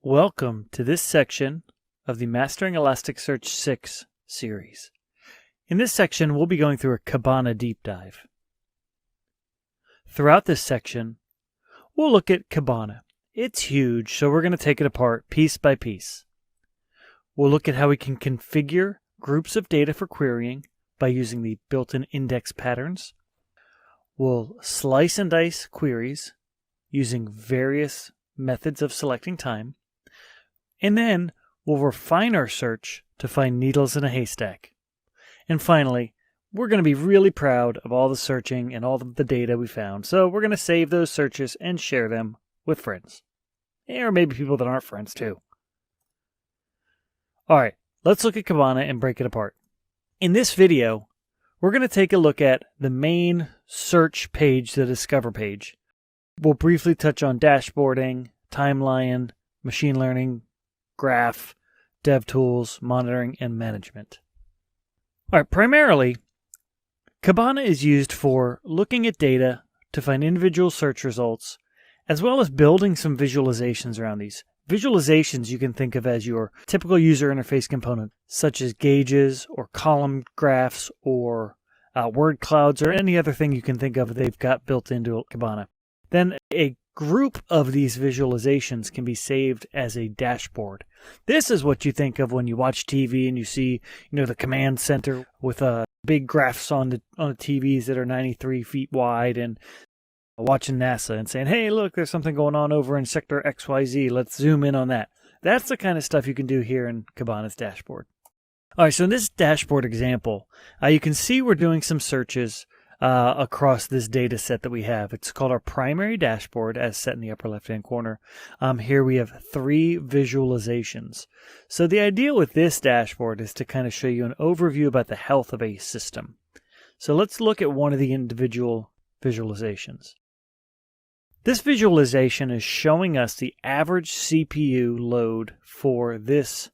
Welcome to this section of the Mastering Elasticsearch 6 series. In this section, we'll be going through a Kibana deep dive. Throughout this section, we'll look at Kibana. It's huge, so we're going to take it apart piece by piece. We'll look at how we can configure groups of data for querying by using the built-in index patterns. We'll slice and dice queries using various methods of selecting time. And then we'll refine our search to find needles in a haystack. And finally, we're going to be really proud of all the searching and all of the data we found. So we're going to save those searches and share them with friends. Or maybe people that aren't friends too. All right, let's look at Kibana and break it apart. In this video, we're going to take a look at the main search page, the Discover page. We'll briefly touch on dashboarding, timeline, machine learning, graph, dev tools, monitoring, and management. All right, primarily, Kibana is used for looking at data to find individual search results, as well as building some visualizations around these. Visualizations you can think of as your typical user interface component, such as gauges or column graphs or word clouds or any other thing you can think of they've got built into Kibana. Then a group of these visualizations can be saved as a dashboard. This is what you think of when you watch TV and you see, the command center with big graphs on the TVs that are 93 feet wide and watching NASA and saying, hey, look, there's something going on over in sector XYZ. Let's zoom in on that. That's the kind of stuff you can do here in Kibana's dashboard. All right, so in this dashboard example, you can see we're doing some searches across this data set that we have. It's called our primary dashboard, as set in the upper left-hand corner. Here we have 3 visualizations. So the idea with this dashboard is to kind of show you an overview about the health of a system. So let's look at one of the individual visualizations. This visualization is showing us the average CPU load for this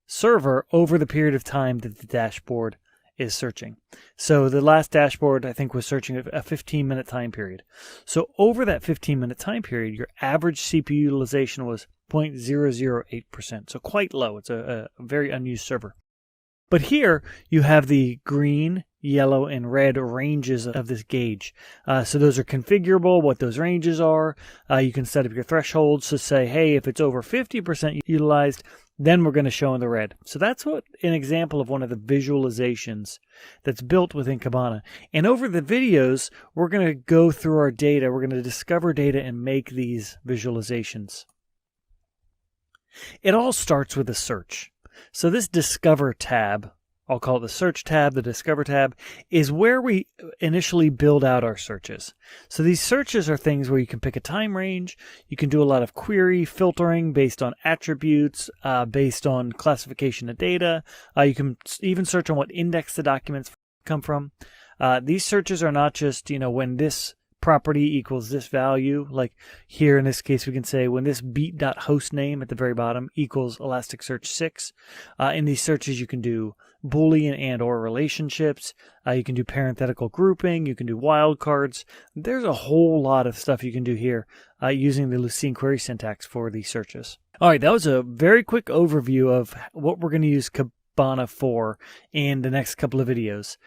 server over the period of time that the dashboard is searching. So the last dashboard, I think, was searching a 15-minute time period. So over that 15-minute time period, your average CPU utilization was 0.008%. So quite low. It's a very unused server. But here you have the green, yellow, and red ranges of this gauge. So those are configurable, what those ranges are. You can set up your thresholds to say, hey, if it's over 50% utilized, then we're going to show in the red. So that's what an example of one of the visualizations that's built within Kibana. And over the videos, we're going to go through our data. We're going to discover data and make these visualizations. It all starts with a search. So this Discover tab, I'll call it the Search tab, the Discover tab, is where we initially build out our searches. So these searches are things where you can pick a time range. You can do a lot of query filtering based on attributes, based on classification of data. You can even search on what index the documents come from. These searches are not just, when this property equals this value. Like here in this case, we can say when this beat.hostname at the very bottom equals Elasticsearch 6. In these searches, you can do Boolean and or relationships. You can do parenthetical grouping. You can do wildcards. There's a whole lot of stuff you can do here using the Lucene query syntax for these searches. All right, that was a very quick overview of what we're going to use Kibana for in the next couple of videos.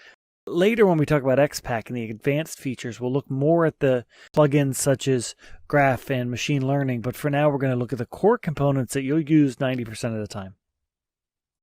Later, when we talk about XPack and the advanced features, we'll look more at the plugins such as graph and machine learning. But for now, we're going to look at the core components that you'll use 90% of the time.